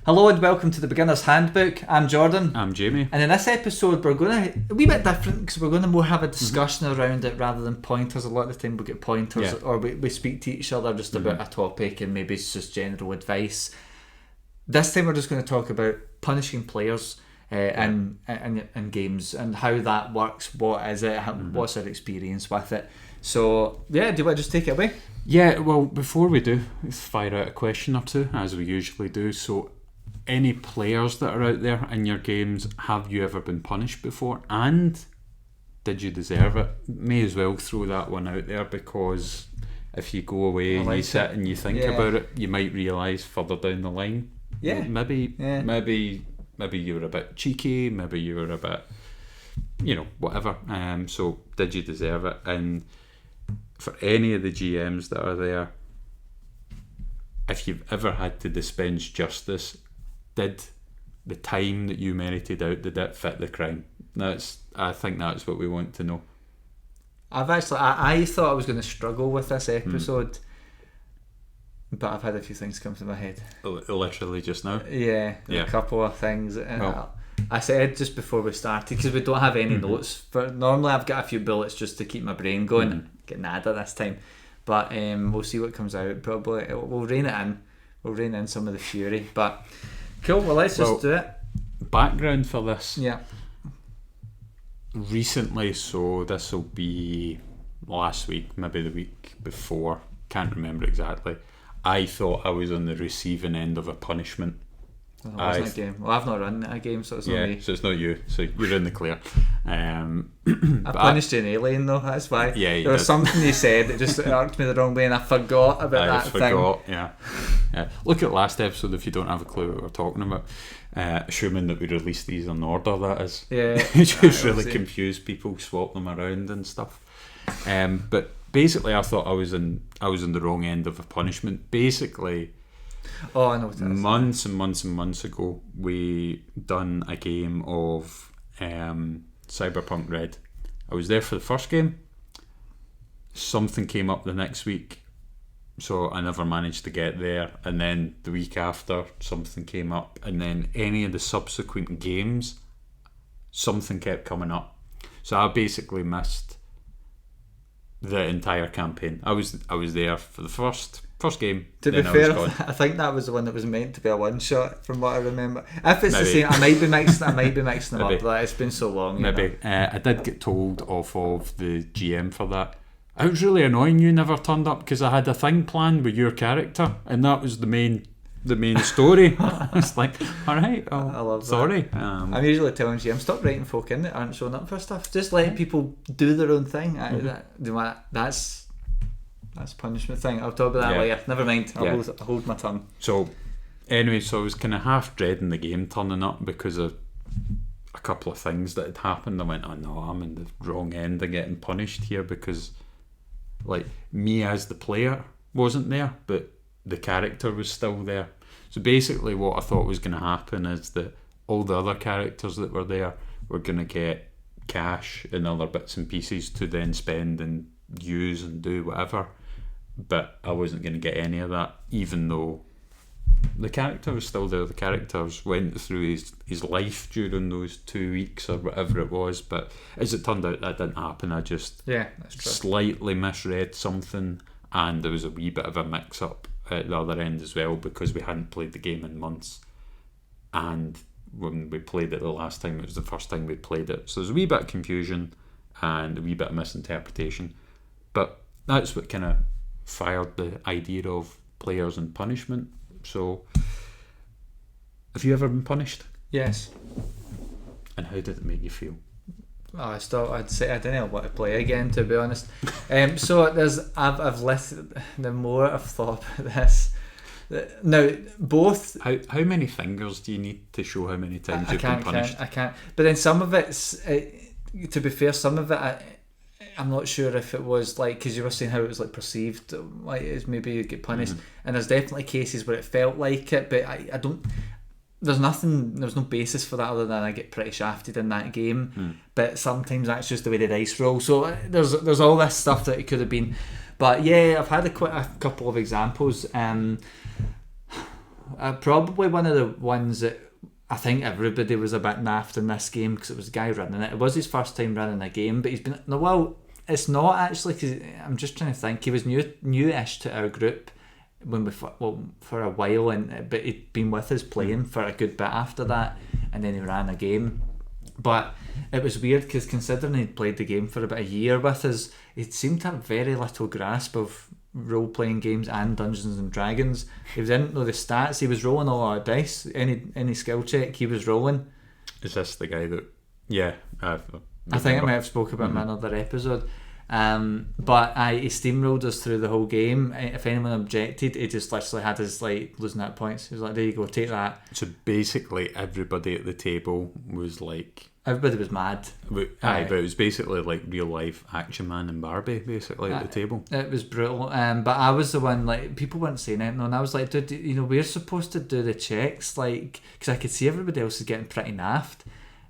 Hello and welcome to the Beginner's Handbook. I'm Jordan. I'm Jamie. And in this episode we're going to, a wee bit different because we're going to more have a discussion around it rather than pointers. A lot of the time we get pointers or we speak to each other just about a topic and maybe it's just general advice. This time we're just going to talk about punishing players in games and how that works, what is it, what's our experience with it. So yeah, do you want to just take it away? Yeah, well, before we do, let's fire out a question or two, as we usually do. So, any players that are out there in your games, have you ever been punished before? And did you deserve it? May as well throw that one out there, because if you go away and you sit and you think about it, you might realise further down the line, maybe you were a bit cheeky, maybe you were a bit, whatever. So did you deserve it? And for any of the GMs that are there, if you've ever had to dispense justice, did the time that you merited out, did it fit the crime? I think that's what we want to know. I thought I was going to struggle with this episode, but I've had a few things come to my head. Literally just now? Yeah. A couple of things. I said just before we started, because we don't have any notes. Normally I've got a few bullets just to keep my brain going. Get nada this time. But we'll see what comes out. Probably we'll rein it in. We'll rein in some of the fury. But cool, well let's just do it. Background for this. Yeah. Recently, so this will be last week, maybe the week before, can't remember exactly. I thought I was on the receiving end of a punishment. A game. Well, I've not run a game, so it's not me. So it's not you. So you're in the clear. I punished you in Alien though. That's why. Yeah, there was something you said that just irked me the wrong way, and I forgot about that thing. Yeah. Look at last episode if you don't have a clue what we're talking about. Assuming that we release these in order, that is. Yeah. Just really confuse people, swap them around and stuff. But basically, I thought I was in the wrong end of a punishment. Basically. Oh, I know what it is. Months and months and months ago, we done a game of Cyberpunk Red. I was there for the first game. Something came up the next week, so I never managed to get there. And then the week after, something came up. And then any of the subsequent games, something kept coming up. So I basically missed the entire campaign. I was there for the first game. To be fair, I think that was the one that was meant to be a one shot, from what I remember. If it's the same, I might be mixing them up. Like, it's been so long. Maybe I did get told off of the GM for that. It was really annoying you never turned up, because I had a thing planned with your character, and that was the main story. It's like, alright, I love sorry. That. I'm usually telling GM, stop writing folk in that aren't showing up for stuff. Just let people do their own thing. That's a punishment thing. I'll talk about that later. Never mind. I'll hold my tongue. So anyway, I was kind of half dreading the game turning up because of a couple of things that had happened. I went, oh no, I'm in the wrong end of getting punished here, because like me as the player wasn't there, but the character was still there. So basically what I thought was going to happen is that all the other characters that were there were going to get cash and other bits and pieces to then spend and use and do whatever. But I wasn't going to get any of that, even though the character was still there. The characters went through his life during those 2 weeks or whatever it was. But as it turned out, that didn't happen. I just slightly misread something, and there was a wee bit of a mix-up at the other end as well, because we hadn't played the game in months. And when we played it the last time, it was the first time we played it. So there's a wee bit of confusion and a wee bit of misinterpretation. But that's what kind of fired the idea of players and punishment. So, have you ever been punished? Yes. And how did it make you feel? I'd say I didn't want to play again, to be honest. So I've listened. The more I've thought about this, now both. How many fingers do you need to show how many times you've been punished? I can't. But then some of it's. To be fair, some of it. I'm not sure if it was like, because you were saying how it was like perceived, like it's maybe you get punished, and there's definitely cases where it felt like it, but I don't. There's no basis for that other than I get pretty shafted in that game. But sometimes that's just the way the dice roll. So there's all this stuff that it could have been, but yeah, I've had quite a couple of examples. Probably one of the ones that I think everybody was a bit naffed in this game, because it was a guy running it. It was his first time running a game, but he's been... No, well, it's not actually, because I'm just trying to think. He was newish to our group when for a while, but he'd been with us playing for a good bit after that, and then he ran a game. But it was weird, because considering he'd played the game for about a year with us, he seemed to have very little grasp of role-playing games and Dungeons and Dragons. He didn't know the stats. He was rolling all our dice. Any skill check he was rolling. Is this the guy that... Yeah. I think I might have spoke about him in another episode. But he steamrolled us through the whole game. If anyone objected, he just literally had us like losing at points. He was like, there you go, take that. So basically everybody at the table was like... Everybody was mad. But it was basically like real life Action Man and Barbie basically at the table. It was brutal. But I was the one, like, people weren't saying anything, and I was like, dude, we're supposed to do the checks, like, because I could see everybody else is getting pretty naffed.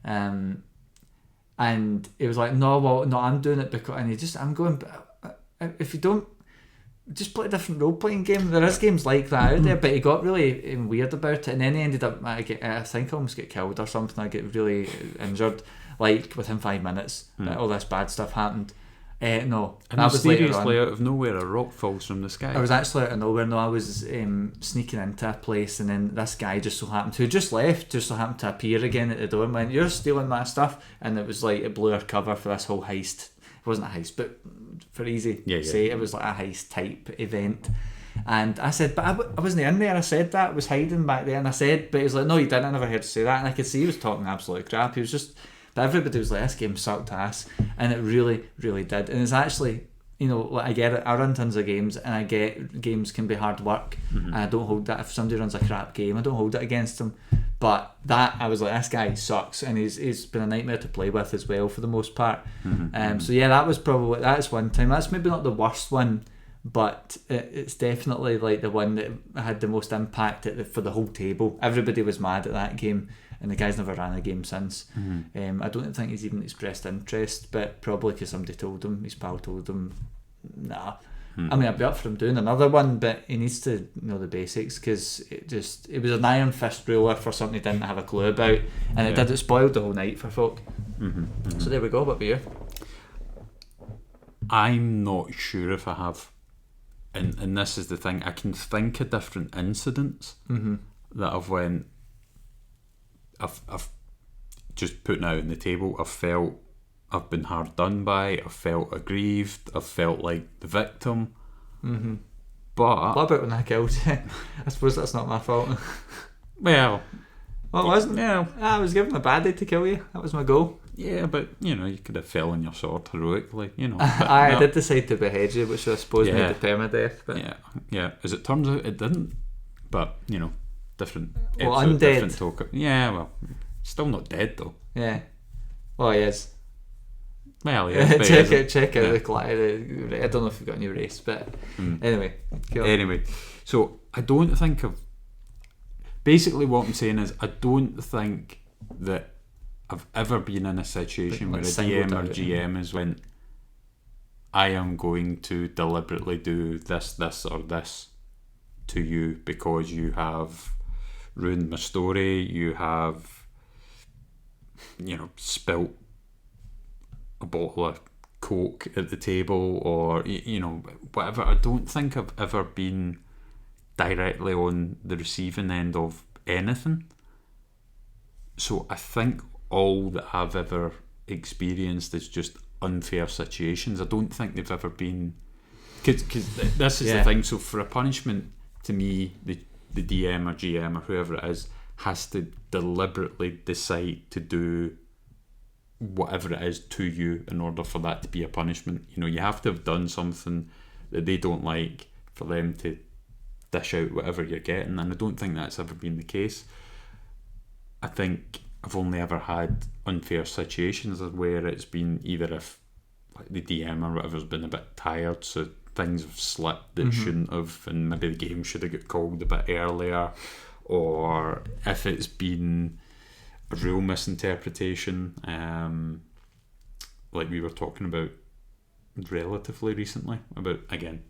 And he was like, no, I'm doing it because... And I'm going, if you don't... Just play a different role-playing game. There is games like that out there, but he got really weird about it, and then he ended up, I think I almost get killed or something. I get really injured, like, within 5 minutes. All this bad stuff happened. No. And that was seriously out of nowhere, a rock falls from the sky. I was actually out of nowhere. No, I was sneaking into a place, and then this guy just so happened, who just left, just so happened to appear again at the door and went, "You're stealing my stuff." And it was like, it blew our cover for this whole heist. It wasn't a heist, but for easy say, it was like a heist type event. And I said, but I wasn't in there. I said that. I was hiding back there, and I said, but he was like, no, you didn't. I never heard you say that. And I could see he was talking absolute crap. He was just... But everybody was like, this game sucked ass, and it really, really did. And it's actually, like, I get it. I run tons of games, and I get games can be hard work, and I don't hold that. If somebody runs a crap game, I don't hold it against them. But that, I was like, this guy sucks, and he's been a nightmare to play with as well for the most part. So yeah, that's one time. That's maybe not the worst one, but it's definitely like the one that had the most impact for the whole table. Everybody was mad at that game, and the guy's never ran a game since. I don't think he's even expressed interest, but probably because somebody told him, his pal told him, nah. I mean, I'd be up for him doing another one, but he needs to know the basics, because it was an iron fist ruler for something he didn't have a clue about, and it spoiled the whole night for folk. So there we go. What about you? I'm not sure if I have, and this is the thing, I can think of different incidents that I've just putting out on the table. I've felt I've been hard done by, I've felt aggrieved, I've felt like the victim. But what about when I killed you? I suppose that's not my fault. Well, it wasn't. Yeah, I was given a baddie to kill you. That was my goal. Yeah, but you could have fell on your sword heroically, I did decide to behead you, which I suppose made the permadeath. But yeah. As it turns out, it didn't. But different. Well, undead. Different token. Yeah, well, still not dead though. Yeah. Well, he is. Well, yeah. check out the class. I don't know if you've got a new race, but anyway. Anyway, so I don't think of... Basically what I'm saying is, I don't think that I've ever been in a situation where a DM or GM has went, I am going to deliberately do this, or this to you because you have ruined my story, you have, spilt a bottle of Coke at the table, or whatever. I don't think I've ever been directly on the receiving end of anything. So I think all that I've ever experienced is just unfair situations. I don't think they've ever been, because this is the thing. So for a punishment, to me, the DM or GM or whoever it is has to deliberately decide to do whatever it is to you in order for that to be a punishment. You have to have done something that they don't like for them to dish out whatever you're getting, and I don't think that's ever been the case. I think I've only ever had unfair situations where it's been either if like the DM or whatever's been a bit tired, so things have slipped that shouldn't have, and maybe the game should have got called a bit earlier, or if it's been a real misinterpretation, like we were talking about relatively recently, about, again,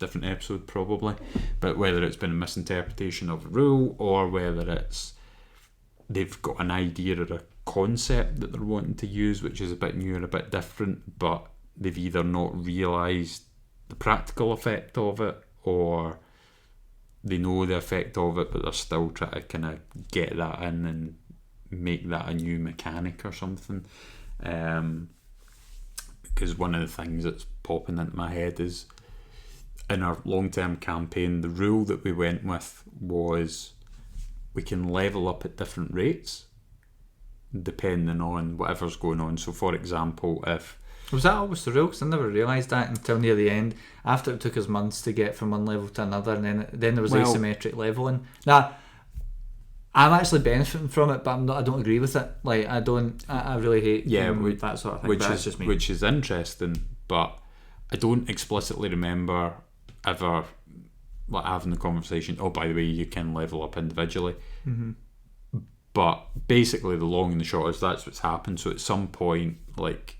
different episode probably, but whether it's been a misinterpretation of a rule or whether it's they've got an idea or a concept that they're wanting to use which is a bit new and a bit different, but they've either not realised the practical effect of it or they know the effect of it but they're still trying to kind of get that in and make that a new mechanic or something. Because one of the things that's popping into my head is in our long-term campaign, the rule that we went with was we can level up at different rates depending on whatever's going on. So for example, if was that always the rule? Because I never realised that until near the end, after it took us months to get from one level to another, and then there was asymmetric levelling. Now I'm actually benefiting from it, but I don't agree with it. Like I really hate that sort of thing. That's just me. Which is interesting, but I don't explicitly remember ever like having the conversation, oh by the way you can level up individually. But basically the long and the short is that's what's happened. So at some point, like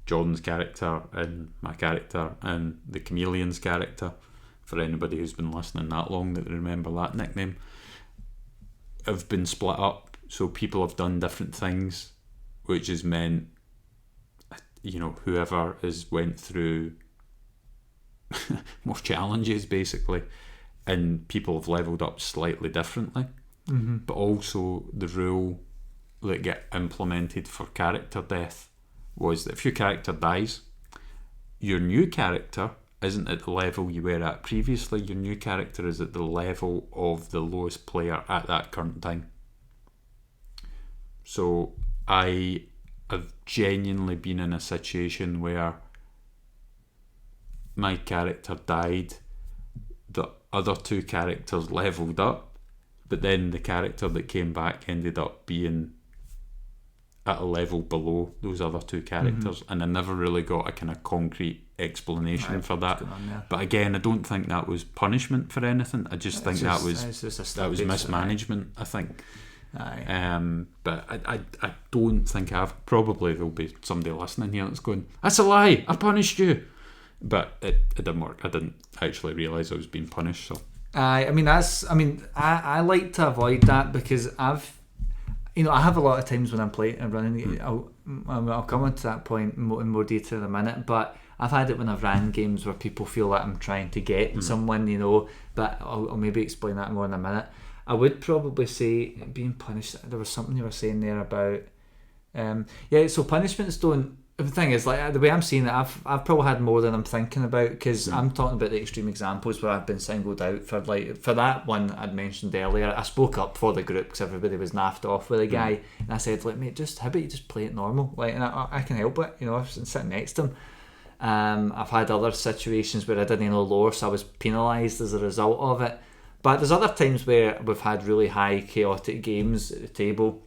Jordan's character and my character and the Chameleon's character, for anybody who's been listening that long that remember that nickname, have been split up. So people have done different things, which has meant, you know, whoever has went through more challenges basically, and people have leveled up slightly differently. But also the rule that get implemented for character death was that if your character dies, your new character isn't at the level you were at previously. Your new character is at the level of the lowest player at that current time. So I have genuinely been in a situation where my character died, the other two characters leveled up, but then the character that came back ended up being at a level below those other two characters, and I never really got a kind of concrete explanation for that. But again, I don't think that was punishment for anything. I just think that was mismanagement, I think. But I don't think probably there'll be somebody listening here that's going, that's a lie, I punished you. But it didn't work. I didn't actually realise I was being punished. So I like to avoid that because I have a lot of times when I'm playing and running. I'll come on to that point in more detail in a minute. But I've had it when I've ran games where people feel like I'm trying to get someone, But I'll maybe explain that more in a minute. I would probably say being punished. There was something you were saying there about. So punishments don't. The thing is, like the way I'm seeing it, I've probably had more than I'm thinking about because I'm talking about the extreme examples where I've been singled out for that one I'd mentioned earlier. I spoke up for the group because everybody was naffed off with a guy, and I said, like, mate, how about you just play it normal? Like, and I can help it. I was sitting next to him. I've had other situations where I didn't know lore, so I was penalised as a result of it. But there's other times where we've had really high chaotic games at the table.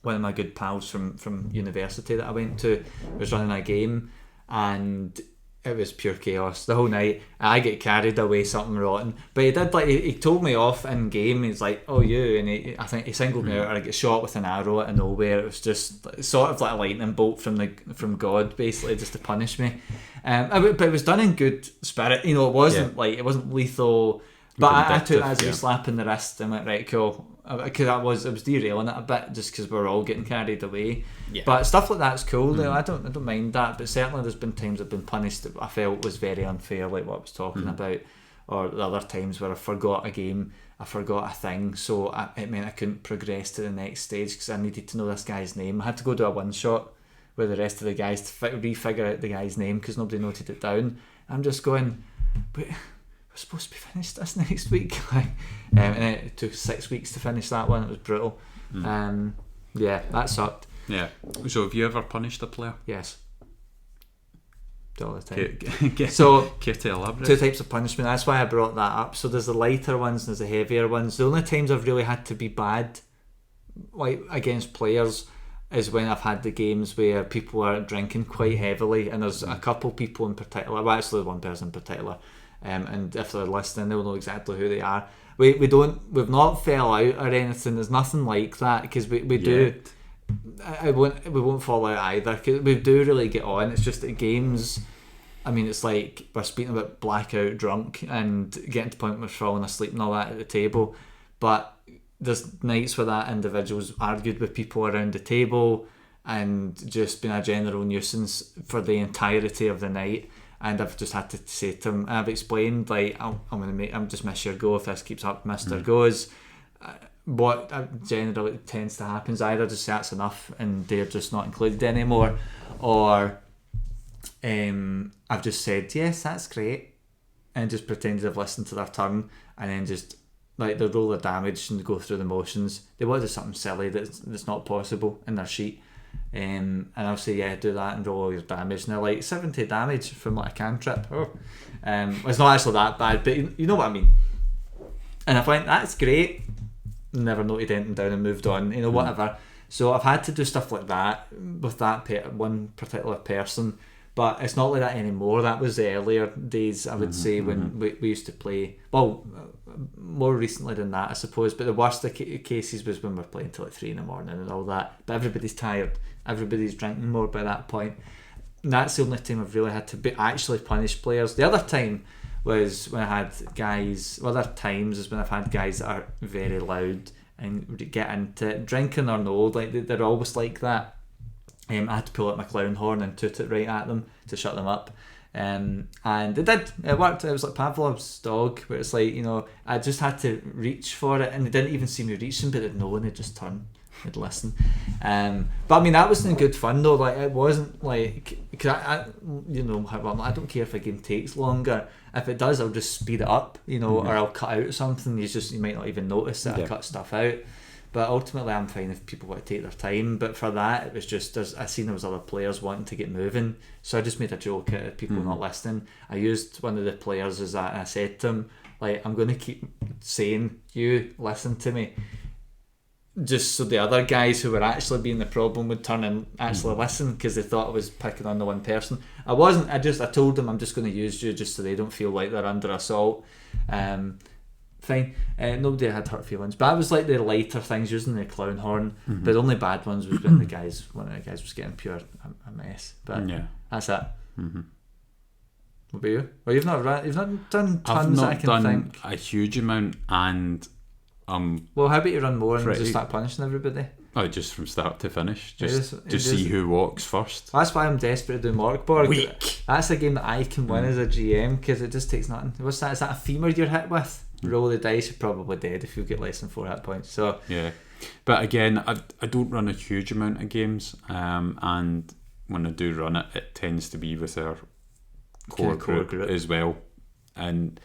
One of my good pals from university that I went to was running a game and it was pure chaos the whole night. I get carried away something rotten, but he did he told me off in game. He's like, oh you, and I think he singled me out, or I get shot with an arrow out of nowhere. It was just sort of like a lightning bolt from God, basically, just to punish me. But it was done in good spirit. It wasn't it wasn't lethal. But I took it as a slap in the wrist and went, right, cool. Because it was derailing it a bit just because we're all getting carried away. Yeah. But stuff like that's cool. Though. I don't mind that. But certainly there's been times I've been punished that I felt was very unfair, like what I was talking about. Or the other times where I forgot a game, I forgot a thing, so it meant I couldn't progress to the next stage because I needed to know this guy's name. I had to go do a one shot with the rest of the guys to refigure out the guy's name because nobody noted it down. I'm just going, but supposed to be finished this next week. And it took 6 weeks to finish that one. It was brutal. That sucked. Yeah. So have you ever punished a player? Yes. All the time. So care to elaborate? 2 types of punishment. That's why I brought that up. So there's the lighter ones and there's the heavier ones. The only times I've really had to be bad, like against players, is when I've had the games where people are drinking quite heavily, and there's a couple people in particular. Well, actually, one person in particular. And if they're listening, they'll know exactly who they are. We've not fell out or anything. There's nothing like that because we do. We won't fall out either because we do really get on. It's just that games, I mean, it's like we're speaking about blackout drunk and getting to the point where we're falling asleep and all that at the table. But there's nights where that individual's argued with people around the table and just been a general nuisance for the entirety of the night. And I've just had to say to him, I've explained, like, I'm just miss your go if this keeps up, Mr. Goes. What generally tends to happen is either just say that's enough and they're just not included anymore, or I've just said, yes, that's great, and just pretended I've listened to their turn, and then just like they'll roll their damage and go through the motions. They want to do something silly that's not possible in their sheet, and I'll say, yeah, do that and roll all your damage, and they're like, 70 damage from like a cantrip. It's not actually that bad, but you know what I mean. And I find that's great. Never noted anything down and moved on, whatever. So I've had to do stuff like that with that one particular person. But it's not like that anymore. That was the earlier days, I would say, when we used to play. Well, more recently than that, I suppose. But the worst of cases was when we're playing till like 3 in the morning and all that. But everybody's tired. Everybody's drinking more by that point. And that's the only time I've really had to actually punish players. The other time was when I had guys... Other times is when I've had guys that are very loud and get into it. Drinking or no, like they're always like that. I had to pull out my clown horn and toot it right at them to shut them up, and it did. It worked. It was like Pavlov's dog, where it's like, I just had to reach for it, and they didn't even see me reaching, but they'd know and they'd just turn, they'd listen. But I mean, that wasn't good fun though. Like, it wasn't like, because I don't care if a game takes longer. If it does, I'll just speed it up, or I'll cut out something. You might not even notice that I cut stuff out. But ultimately, I'm fine if people want to take their time. But for that, it was just, I seen there was other players wanting to get moving, so I just made a joke out of people not listening. I used one of the players as that, and I said to him, like, I'm going to keep saying, you listen to me, just so the other guys who were actually being the problem would turn and actually listen, because they thought I was picking on the one person. I wasn't. I told them I'm just going to use you just so they don't feel like they're under assault. Fine. Nobody had hurt feelings, but I was like the lighter things, using the clown horn. But the only bad ones was when one of the guys was getting pure a mess. But that's it. What about you? Well, you've not done tons. I've not done a huge amount, and well, how about you run more and just start punishing everybody? Oh, just from start to finish, just see who walks first. That's why I'm desperate to do Morkborg. Weak. That's a game that I can win as a GM, because it just takes nothing. What's that? Is that a femur you're hit with? Roll the dice, you're probably dead if you get less than 4 hit points. So yeah, but again, I don't run a huge amount of games, and when I do run it, it tends to be with our core group as well. And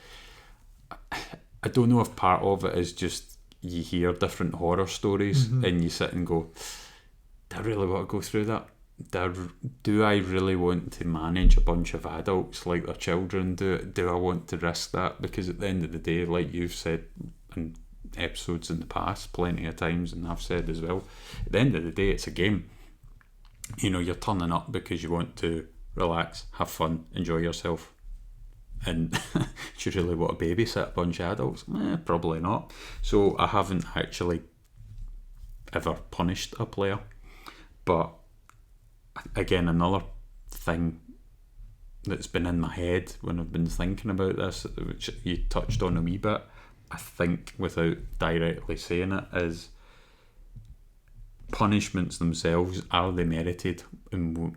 I don't know if part of it is just you hear different horror stories and you sit and go, do I really want to go through that? Do I really want to manage a bunch of adults like their children? Do I want to risk that? Because at the end of the day, like you've said in episodes in the past plenty of times, and I've said as well, at the end of the day, it's a game. You're turning up because you want to relax, have fun, enjoy yourself. And do you really want to babysit a bunch of adults? Probably not. So I haven't actually ever punished a player. But again, another thing that's been in my head when I've been thinking about this, which you touched on a wee bit, I think without directly saying it, is punishments themselves, are they merited? And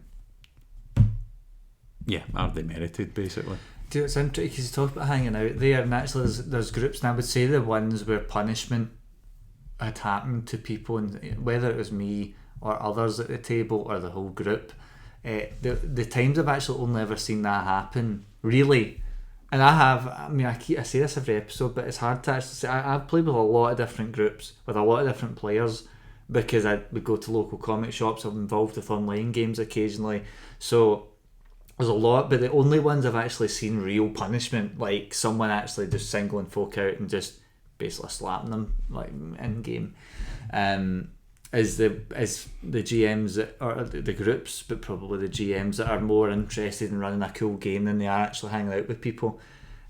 are they merited, basically? Dude, it's interesting because you talk about hanging out there, and actually there's groups, and I would say the ones where punishment had happened to people, and whether it was me or others at the table or the whole group, the times I've actually only ever seen that happen, really. And I say this every episode, but it's hard to actually say. I've played with a lot of different groups with a lot of different players, because I would go to local comic shops. I'm involved with online games occasionally, so there's a lot. But the only ones I've actually seen real punishment, like someone actually just singling folk out and just basically slapping them like in game, is the GMs or the groups, but probably the GMs that are more interested in running a cool game than they are actually hanging out with people.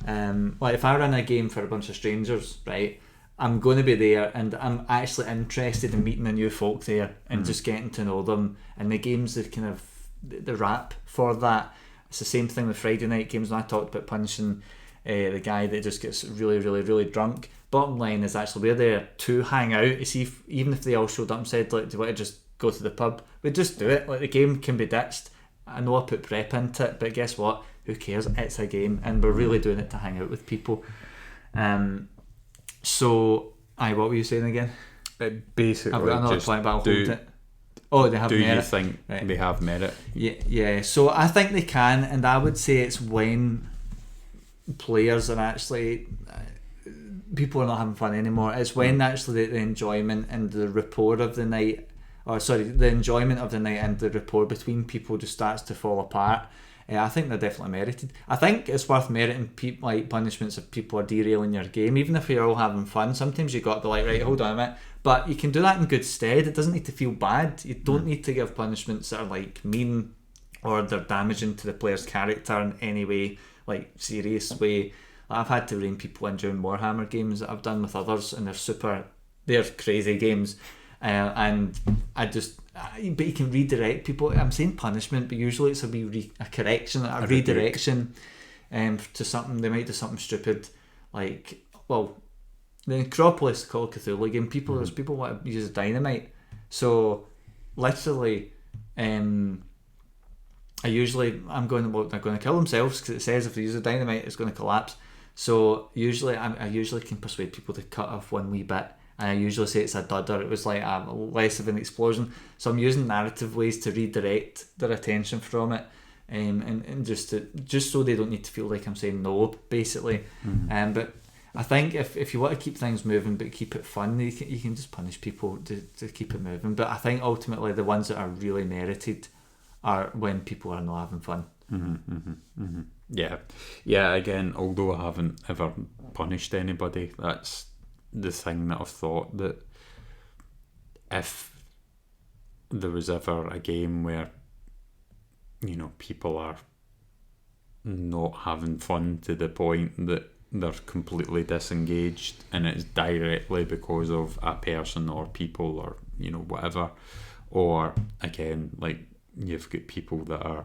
Like if I run a game for a bunch of strangers, right, I'm going to be there and I'm actually interested in meeting the new folk there and just getting to know them. And the game's the kind of the wrap for that. It's the same thing with Friday night games. When I talked about punishing the guy that just gets really, really, really drunk, bottom line is actually we're there to hang out. You see, even if they all showed up and said, like, do you want to just go to the pub, we just do it. Like, the game can be ditched. I know I put prep into it, but guess what? Who cares? It's a game, and we're really doing it to hang out with people. So, what were you saying again? Basically, I've got another point, but I'll hold it. Oh, they have do merit. Do you think they have merit? Yeah. So I think they can, and I would say it's when players are actually people are not having fun anymore. It's when actually the enjoyment and the rapport of the night, the enjoyment of the night and the rapport between people just starts to fall apart. I think they're definitely merited. I think it's worth meriting like punishments if people are derailing your game, even if you're all having fun. Sometimes you got to be like, right, hold on a minute. But you can do that in good stead. It doesn't need to feel bad. You don't need to give punishments that are like mean or they're damaging to the player's character in any way, like serious way. I've had to rein people in during Warhammer games that I've done with others, and they're crazy games. And but you can redirect people. I'm saying punishment, but usually it's a correction, a redirection to something. They might do something stupid, like, well, the Necropolis Call of Cthulhu game. There's people want to use dynamite. So, literally, I'm going, well, they're going to kill themselves because it says if they use a dynamite, it's going to collapse. So usually, I usually can persuade people to cut off one wee bit. And I usually say it's a dud, or it was like less of an explosion. So I'm using narrative ways to redirect their attention from it, and just so they don't need to feel like I'm saying no, basically. But I think if you want to keep things moving but keep it fun, you can just punish people to keep it moving. But I think ultimately the ones that are really merited are when people are not having fun. Yeah. Again, although I haven't ever punished anybody, that's the thing that I've thought, that if there was ever a game where, you know, people are not having fun to the point that they're completely disengaged, and it's directly because of a person or people or, you know, whatever, or again, like, you've got people that are,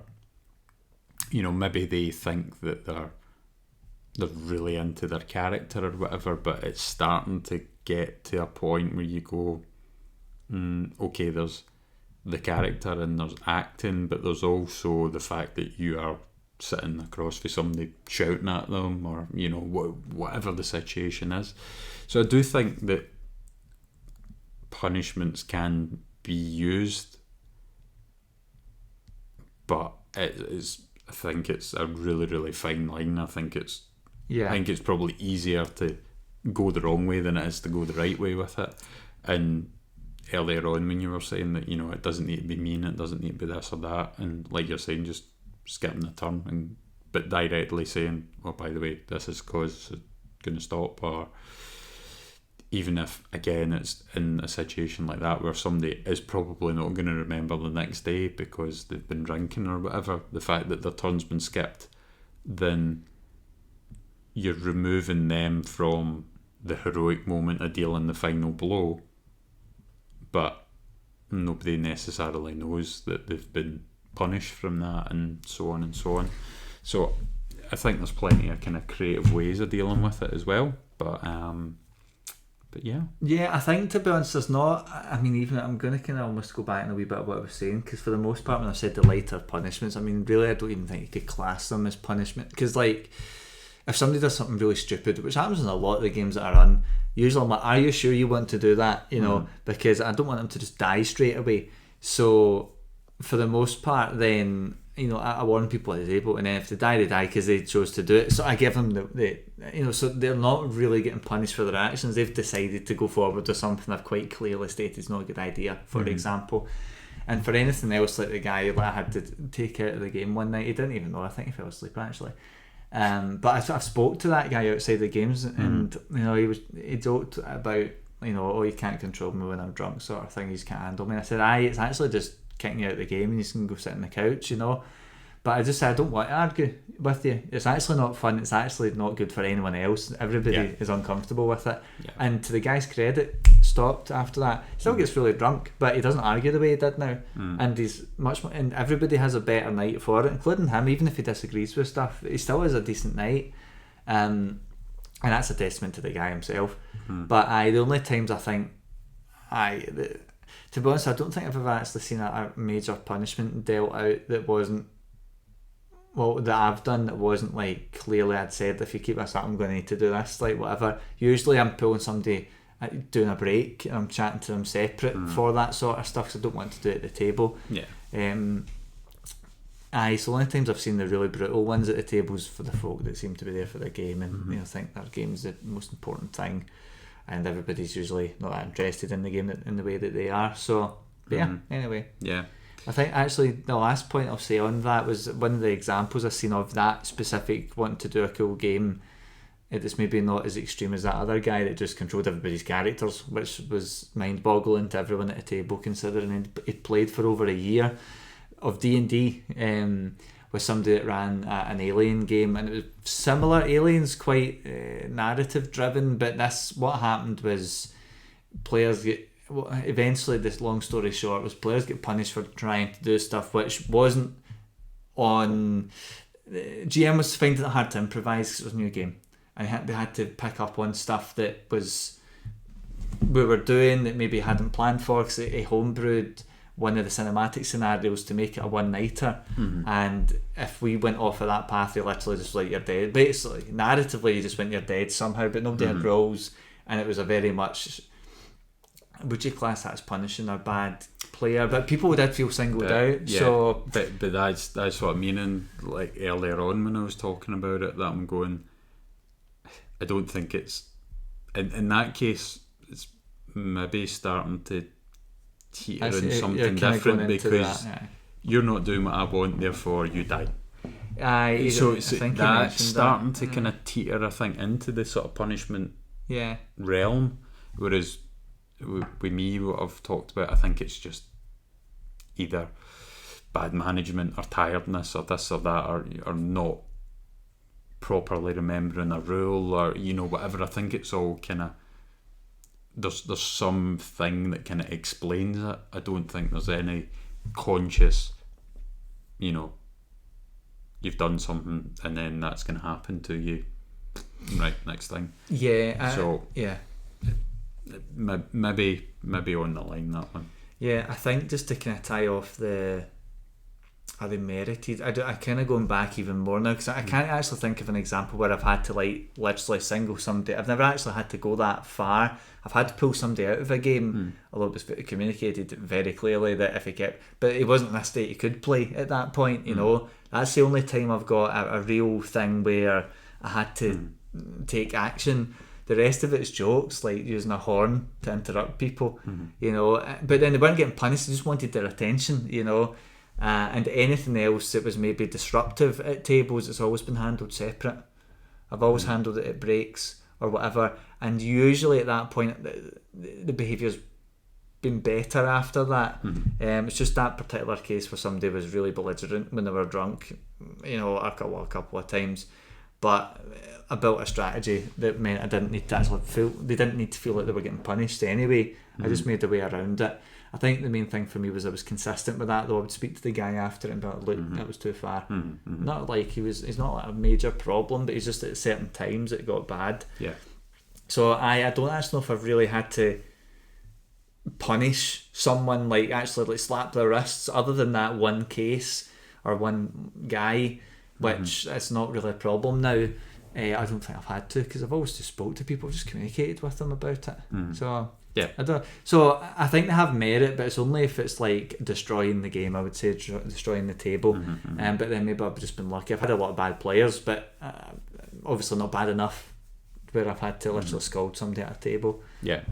you know, maybe they think that they're really into their character or whatever, but it's starting to get to a point where you go, okay, there's the character and there's acting, but there's also the fact that you are sitting across from somebody shouting at them, or, you know, whatever the situation is. So I do think that punishments can be used, but I think it's a really, really fine line. I think it's probably easier to go the wrong way than it is to go the right way with it. And earlier on, when you were saying that, you know, it doesn't need to be mean, it doesn't need to be this or that, and like you're saying, just skipping the turn, but directly saying, oh, by the way, this is cause it's going to stop. Or even if, again, it's in a situation like that where somebody is probably not going to remember the next day because they've been drinking or whatever, the fact that their turn's been skipped, then you're removing them from the heroic moment of dealing the final blow, but nobody necessarily knows that they've been punished from that, and so on and so on. So I think there's plenty of kind of creative ways of dealing with it as well, but yeah. I think, to be honest, there's not, I mean, even I'm going to kind of almost go back in a wee bit of what I was saying, because for the most part, when I said the lighter punishments, I mean, really, I don't even think you could class them as punishment, because, like, if somebody does something really stupid, which happens in a lot of the games that I run, usually I'm like, are you sure you want to do that? You know, because I don't want them to just die straight away. So for the most part, then, you know, I warn people at the table, and then if they die because they chose to do it. So I give them the you know, so they're not really getting punished for their actions. They've decided to go forward with something I've quite clearly stated is not a good idea, for example. And for anything else, like the guy that I had to take out of the game one night, he didn't even know. I think he fell asleep, actually. But I spoke to that guy outside the games, and you know, he joked about, you know, oh, you can't control me when I'm drunk, sort of thing. You just can't handle me. And I said, it's actually just kicking you out of the game, and you can go sit on the couch, you know. But I just say I don't want to argue with you. It's actually not fun. It's actually not good for anyone else. Everybody is uncomfortable with it. Yeah. And to the guy's credit, stopped after that. He still gets really drunk, but he doesn't argue the way he did now. And he's much more, and everybody has a better night for it, including him. Even if he disagrees with stuff, he still has a decent night. And that's a testament to the guy himself. But the only times I think to be honest, I don't think I've ever actually seen a major punishment dealt out that wasn't, well, that I've done that wasn't like clearly I'd said, if you keep this up I'm going to need to do this, like whatever. Usually I'm pulling somebody doing a break and I'm chatting to them separate for that sort of stuff, because I don't want to do it at the table. So the only times I've seen the really brutal ones at the tables for the folk that seem to be there for the game and think their game's the most important thing, and everybody's usually not that interested in the game in the way that they are. So anyway, I think actually the last point I'll say on that was one of the examples I've seen of that specific wanting to do a cool game. It's maybe not as extreme as that other guy that just controlled everybody's characters, which was mind-boggling to everyone at the table, considering he'd played for over a year of D&D with somebody that ran an Alien game, and it was similar. Alien's quite narrative driven, but what happened was players get, eventually, this long story short, was players get punished for trying to do stuff which wasn't on. GM was finding it hard to improvise because it was a new game, and they had to pick up on stuff that we were doing that maybe hadn't planned for, because he homebrewed one of the cinematic scenarios to make it a one-nighter, and if we went off of that path, they literally just like, you're dead. Basically, narratively, you just went, you're dead somehow, but nobody had roles, and it was a very much, would you class that as punishing a bad player? But people did feel singled out. Yeah, so but that's what I'm meaning. Like earlier on when I was talking about it, that I'm going, I don't think it's in that case it's maybe starting to teeter in something different, because you're not doing what I want, therefore you die. So that's starting to kind of teeter, I think, into the sort of punishment realm. Whereas with me, what I've talked about, I think it's just either bad management or tiredness or this or that, or not properly remembering a rule, or whatever. I think it's all kind of, there's something that kind of explains it. I don't think there's any conscious, you've done something and then that's going to happen to you. Right, next thing. Maybe on the line, that one. Yeah, I think just to kind of tie off are they merited? I kind of going back even more now, because I can't actually think of an example where I've had to like literally single somebody. I've never actually had to go that far. I've had to pull somebody out of a game, although it was communicated very clearly that if he kept, but he wasn't in a state he could play at that point. That's the only time I've got a real thing where I had to take action. The rest of it's jokes, like using a horn to interrupt people, but then they weren't getting punished, they just wanted their attention, and anything else that was maybe disruptive at tables, it's always been handled separate. I've always handled it at breaks or whatever, and usually at that point the behaviour's been better after that. It's just that particular case where somebody was really belligerent when they were drunk, a couple of times. But I built a strategy that meant I didn't need to actually they didn't need to feel like they were getting punished anyway. I just made a way around it. I think the main thing for me was I was consistent with that, though. I would speak to the guy after it and be like, look, that was too far. Not like he's not like a major problem, but he's just at certain times it got bad. So I don't actually know if I've really had to punish someone, like actually like slap their wrists, other than that one case or one guy, which it's not really a problem now. I don't think I've had to, because I've always just spoke to people, just communicated with them about it. So I think they have merit, but it's only if it's like destroying the game, I would say, destroying the table. But then maybe I've just been lucky. I've had a lot of bad players, but obviously not bad enough where I've had to literally scald somebody at a table. Or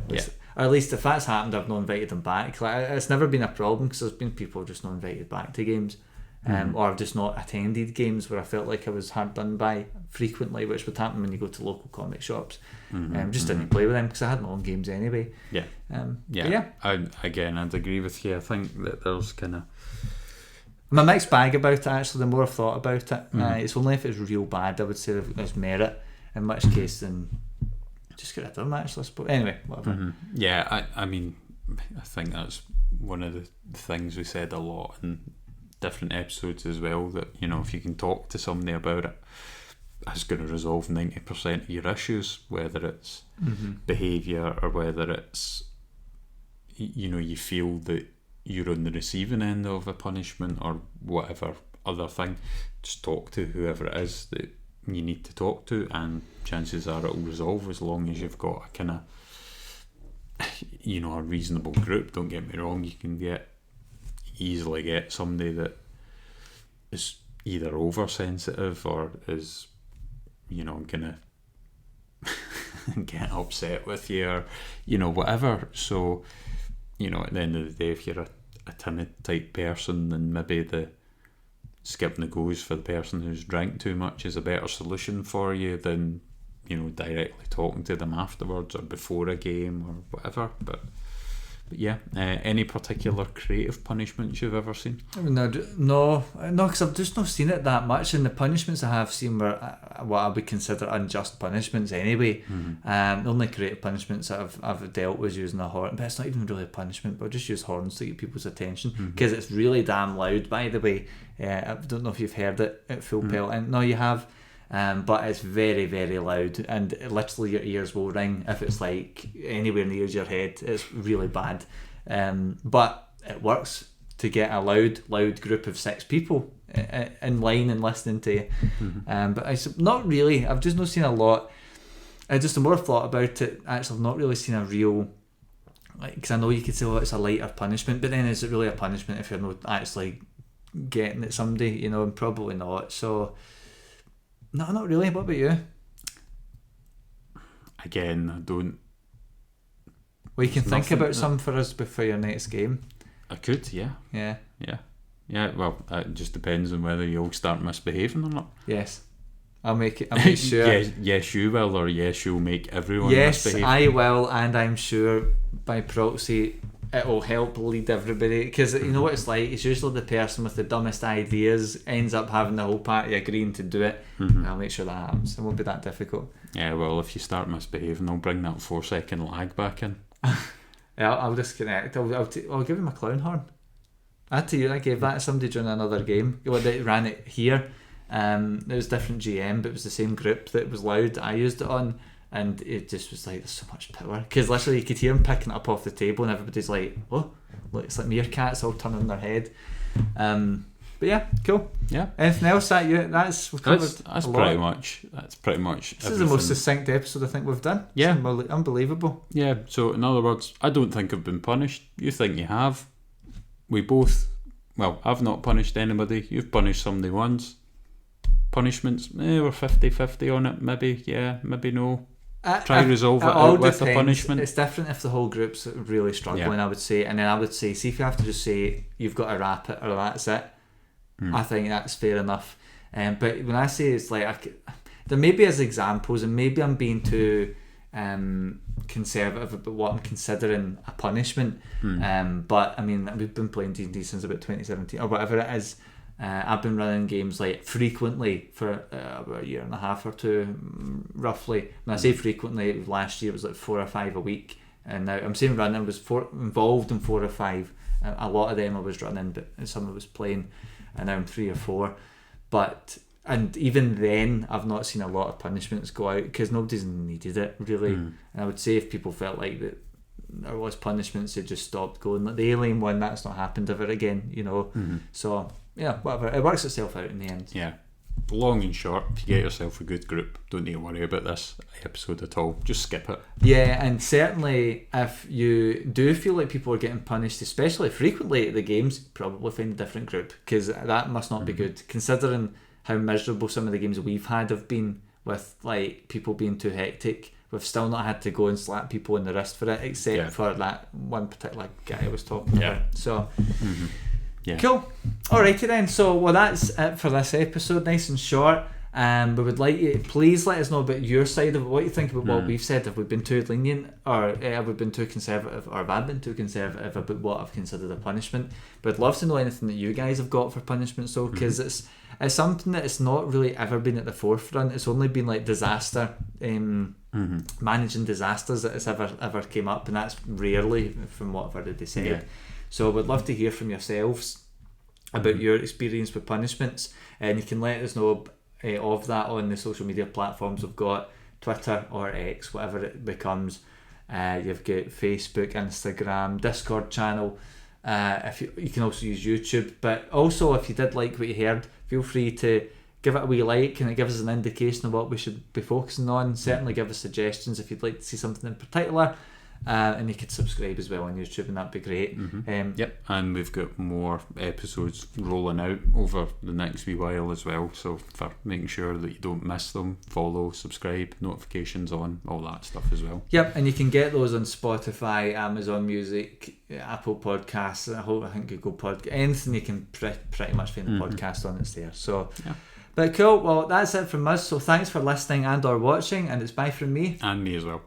at least if that's happened, I've not invited them back. Like, it's never been a problem, because there's been people just not invited back to games. Or I've just not attended games where I felt like I was hard done by frequently, which would happen when you go to local comic shops. Just didn't play with them because I had my own games anyway. I'd agree with you. I think that there's kind of I'm a mixed bag about it, actually. The more I've thought about it, it's only if it's real bad I would say there's merit, in which case then just get rid of them, actually. But anyway, whatever. Yeah, I mean, I think that's one of the things we said a lot in different episodes as well, that, you know, if you can talk to somebody about it, it's going to resolve 90% of your issues, whether it's behaviour or whether it's, you know, you feel that you're on the receiving end of a punishment or whatever other thing. Just talk to whoever it is that you need to talk to, and chances are it'll resolve, as long as you've got a kind of, you know, a reasonable group. Don't get me wrong, you can easily get somebody that is either oversensitive or is, you know, gonna get upset with you, or, you know, whatever. So, you know, at the end of the day, if you're a timid type person, then maybe the skipping the goes for the person who's drank too much is a better solution for you than, you know, directly talking to them afterwards or before a game or whatever. But yeah, any particular creative punishments you've ever seen? No, because I've just not seen it that much, and the punishments I have seen were what I would consider unjust punishments anyway. The only creative punishments that I've dealt with using a horn, but it's not even really a punishment, but I'll just use horns to get people's attention, because it's really damn loud, by the way. I don't know if you've heard it at full pelt, and no, you have. But it's very, very loud, and literally your ears will ring if it's like anywhere near your head. It's really bad, but it works to get a loud group of 6 people in line and listening to you. But not really. I've just not seen a lot. Just the more I've thought about it, actually I've not really seen a real, like, because I know you could say, oh, it's a lighter punishment, but then is it really a punishment if you're not actually getting at somebody, you know? And probably not. So no, not really. What about you? Again, I don't. Well, you can think about some for us before your next game. I could, yeah. Yeah. Well, it just depends on whether you'll start misbehaving or not. Yes, I'll make sure. yes, you will, or yes, you'll make everyone Yes, misbehave. I will, and I'm sure by proxy it will help lead everybody, because you know what it's like. It's usually the person with the dumbest ideas ends up having the whole party agreeing to do it. I'll make sure that happens. It won't be that difficult. Yeah, well, if you start misbehaving, I'll bring that 4-second lag back in. Yeah, I'll disconnect. I'll give him a clown horn. I gave that to somebody during another game. Well, they ran it here. It was different GM, but it was the same group that was loud that I used it on. And it just was like, there's so much power, because literally you could hear him picking it up off the table, and everybody's like, oh, look, it's like meerkats all turning their head. But yeah, cool. Yeah. Anything else that you? That's pretty much. That's pretty much. This is the most succinct episode I think we've done. Yeah, it's unbelievable. Yeah. So in other words, I don't think I've been punished. You think you have? We both. Well, I've not punished anybody. You've punished somebody once. Punishments, we're 50-50 on it. Maybe yeah, maybe no. Try to resolve it out with a punishment. It's different if the whole group's really struggling, I would say. And then I would say, see if you have to just say you've got to wrap it or that's it, I think that's fair enough. But when I say it's like, there may be as examples, and maybe I'm being too conservative about what I'm considering a punishment. But I mean, we've been playing D&D since about 2017 or whatever it is. I've been running games like frequently for about a year and a half or two, roughly. When I say frequently, last year it was like 4 or 5 a week, and now I'm saying running was involved in 4 or 5. A lot of them I was running, but some I was playing, and now I'm 3 or 4. And even then, I've not seen a lot of punishments go out, because nobody's needed it really. And I would say if people felt like that there was punishments, they just stopped going. Like the alien one, that's not happened ever again, you know. So yeah, whatever. It works itself out in the end. Yeah. Long and short, if you get yourself a good group, don't need to worry about this episode at all. Just skip it. Yeah, and certainly if you do feel like people are getting punished, especially frequently at the games, probably find a different group, because that must not be good, considering how miserable some of the games we've had have been with like people being too hectic. We've still not had to go and slap people in the wrist for it, except for that one particular guy I was talking about. So cool. Alrighty then. So that's it for this episode. Nice and short. We would like you, please let us know about your side of it, what you think about what we've said. Have we been too lenient, or have we been too conservative, or have I been too conservative about what I've considered a punishment? But I'd love to know anything that you guys have got for punishments, though, because it's something that it's not really ever been at the forefront. It's only been like disaster, managing disasters that it's ever came up, and that's rarely from what I've already said. Yeah. So we'd love to hear from yourselves about your experience with punishments, and you can let us know of that on the social media platforms we've got, Twitter or X, whatever it becomes. You've got Facebook, Instagram, Discord channel. If you can also use YouTube, but also if you did like what you heard, feel free to give it a wee like, and it gives us an indication of what we should be focusing on. Certainly give us suggestions if you'd like to see something in particular. And you could subscribe as well on YouTube, and that'd be great. Yep, and we've got more episodes rolling out over the next wee while as well, so for making sure that you don't miss them, follow, subscribe, notifications on, all that stuff as well. Yep, and you can get those on Spotify, Amazon Music, Apple Podcasts, I think Google Podcast, anything you can pretty much find the podcast on, it's there. So yeah. But cool, well that's it from us, so thanks for listening and or watching, and it's bye from me. And me as well.